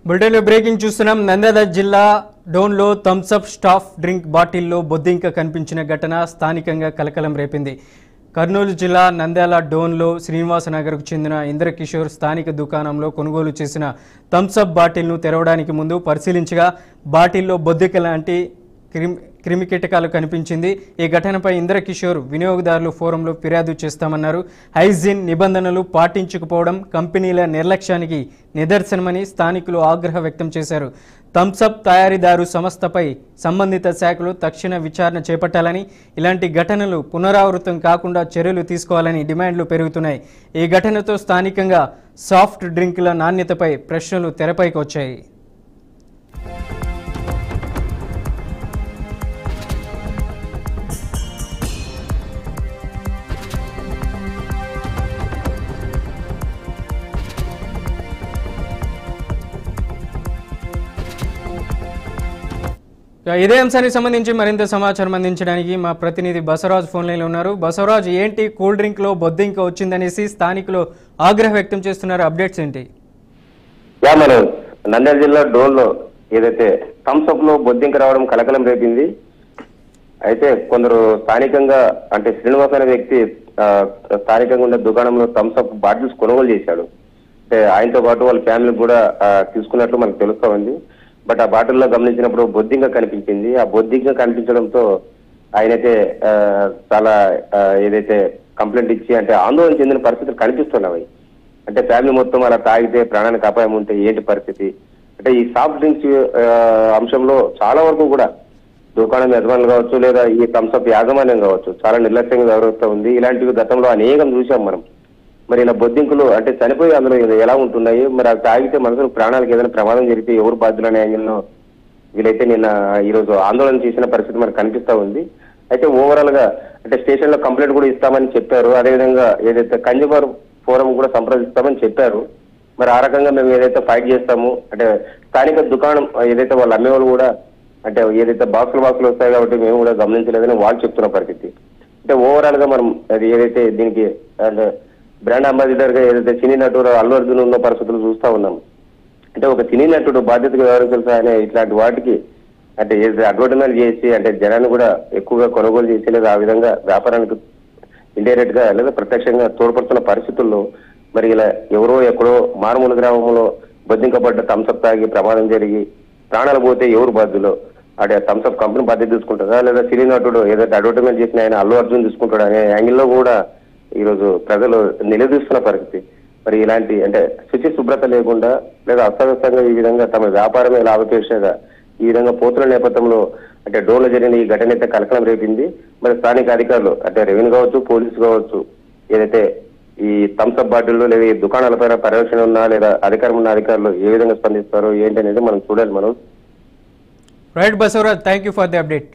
బులెటిన్లో బ్రేకింగ్ చూస్తున్నాం. నంద్యాల జిల్లా డోన్లో థమ్స్అప్ స్టాఫ్ డ్రింక్ బాటిల్లో బొద్దింక కనిపించిన ఘటన స్థానికంగా కలకలం రేపింది. కర్నూలు జిల్లా నంద్యాల డోన్లో శ్రీనివాసనగర్కు చెందిన ఇంద్రకిషోర్ స్థానిక దుకాణంలో కొనుగోలు చేసిన థమ్స్అప్ బాటిల్ను తెరవడానికి ముందు పరిశీలించగా బాటిల్లో బొద్దింక లాంటి క్రిమికీటకాలు కనిపించింది. ఈ ఘటనపై ఇంద్రకిషోర్ వినియోగదారులు ఫోరంలో ఫిర్యాదు చేస్తామన్నారు. హైజీన్ నిబంధనలు పాటించకపోవడం కంపెనీల నిర్లక్ష్యానికి నిదర్శనమని స్థానికులు ఆగ్రహం వ్యక్తం చేశారు. థమ్స్అప్ తయారీదారు సంస్థపై సంబంధిత శాఖలు తక్షణ విచారణ చేపట్టాలని, ఇలాంటి ఘటనలు పునరావృతం కాకుండా చర్యలు తీసుకోవాలని డిమాండ్లు పెరుగుతున్నాయి. ఈ ఘటనతో స్థానికంగా సాఫ్ట్ డ్రింకుల నాణ్యతపై ప్రశ్నలు తెరపైకి వచ్చాయి. ఇదే అంశానికి సంబంధించి మరింత సమాచారం అందించడానికి మా ప్రతినిధి బసవరాజ్ ఫోన్ లైన్లో ఉన్నారు. బసవరాజ్, ఏంటి కూల్ డ్రింక్ లో బొద్దింక వచ్చిందనేసి స్థానికులు ఆగ్రహం వ్యక్తం చేస్తున్నారు, అప్డేట్స్ ఏంటి? మనం నంద్యాల జిల్లా డోన్లో ఏదైతే థమ్స్అప్ లో బొద్దింక రావడం కలకలం రేపింది. అయితే కొందరు స్థానికంగా అంటే శ్రీనివాస్ అనే వ్యక్తి స్థానికంగా ఉన్న దుకాణంలో థమ్స్అప్ బాటిల్స్ కొనుగోలు చేశాడు. అంటే ఆయనతో పాటు వాళ్ళ ఫ్యామిలీ కూడా తీసుకున్నట్లు మనకు తెలుస్తా ఉంది. బట్ ఆ బాటిల్లో గమనించినప్పుడు బొద్దింక కనిపించింది. ఆ బొద్దింక కనిపించడంతో ఆయనైతే చాలా ఏదైతే కంప్లైంట్ ఇచ్చి అంటే ఆందోళన చెందిన పరిస్థితులు కనిపిస్తున్నాయి. అంటే ఫ్యామిలీ మొత్తం అలా తాగితే ప్రాణానికి అపాయం ఉంటే ఏంటి పరిస్థితి? అంటే ఈ సాఫ్ట్ డ్రింక్స్ అంశంలో చాలా వరకు కూడా దుకాణం యజమానులు కావచ్చు, లేదా ఈ థమ్స్అప్ యాజమాన్యం కావచ్చు, చాలా నిర్లక్ష్యంగా వ్యవహరిస్తూ ఉంది. ఇలాంటివి గతంలో అనేకం చూసాం మనం. మరి ఇలా బొద్దింకులు అంటే చనిపోయి అందులో ఎలా ఉంటున్నాయి, మరి అవి తాగితే మనసుకు ప్రాణాలకు ఏదైనా ప్రమాదం జరిగితే ఎవరు బాధ్యులు అనే యాంగిల్లో వీలైతే నిన్న ఈరోజు ఆందోళన చేసిన పరిస్థితి మనకు కనిపిస్తా ఉంది. అయితే ఓవరాల్ గా అంటే స్టేషన్ లో కంప్లైంట్ కూడా ఇస్తామని చెప్పారు. అదేవిధంగా ఏదైతే కన్జ్యూమర్ ఫోరం కూడా సంప్రదిస్తామని చెప్పారు. మరి ఆ రకంగా మేము ఏదైతే ఫైట్ చేస్తాము అంటే స్థానిక దుకాణం ఏదైతే వాళ్ళు అమ్మేవాళ్ళు కూడా అంటే ఏదైతే బాక్సులు వస్తాయి కాబట్టి మేము కూడా గమనించలేదని వాళ్ళు చెప్తున్న పరిస్థితి. అంటే ఓవరాల్ గా మనం అది ఏదైతే దీనికి అంటే బ్రాండ్ అంబాసిడర్ గా ఏదైతే సినీ నటుడు అల్లు అర్జున్ ఉన్న పరిస్థితులు చూస్తా ఉన్నాం. అంటే ఒక సినీ నటుడు బాధ్యతగా వ్యవహరించాల్సిన ఇట్లాంటి వాటికి అంటే ఏదైతే అడ్వర్టైజ్మెంట్ చేసి అంటే జనాన్ని కూడా ఎక్కువగా కొనుగోలు చేసి లేదా ఆ విధంగా వ్యాపారానికి ఇండైరెక్ట్ గా లేదా ప్రత్యక్షంగా తోడ్పడుతున్న పరిస్థితుల్లో మరి ఇలా ఎవరో ఎక్కడో మారుమూల గ్రామంలో బొద్దింకబడ్డ థమ్స్అప్ తాగి ప్రమాదం జరిగి ప్రాణాలు పోతే ఎవరు బాధ్యులు? అంటే థమ్స్అప్ కంపెనీ బాధ్యత తీసుకుంటుందా, లేదా సినీ నటుడు ఏదైతే అడ్వర్టైజ్మెంట్ చేసిన ఆయన అల్లు అర్జున్ తీసుకుంటాడు అనే యాంగిల్లో కూడా ఈరోజు ప్రజలు నిలదీస్తున్న పరిస్థితి. మరి ఇలాంటి అంటే శుచి శుభ్రత లేకుండా లేదా అస్తవ్యస్తంగా ఈ విధంగా తమ వ్యాపారమే లాభపేక్షగా ఈ విధంగా పోతున్న నేపథ్యంలో అంటే డోన్లో జరిగిన ఈ ఘటన అయితే కలకలం రేపింది. మరి స్థానిక అధికారులు అంటే రెవెన్యూ కావచ్చు, పోలీసు కావచ్చు, ఏదైతే ఈ థమ్స్అప్ బాటిల్లో లేదా ఈ దుకాణాలపైన పర్యవేక్షణ ఉన్నా లేదా అధికారం ఉన్న అధికారులు ఏ విధంగా స్పందిస్తారో ఏంటి అనేది మనం చూడాలి. మనం right Basavaraj, thank you for the update.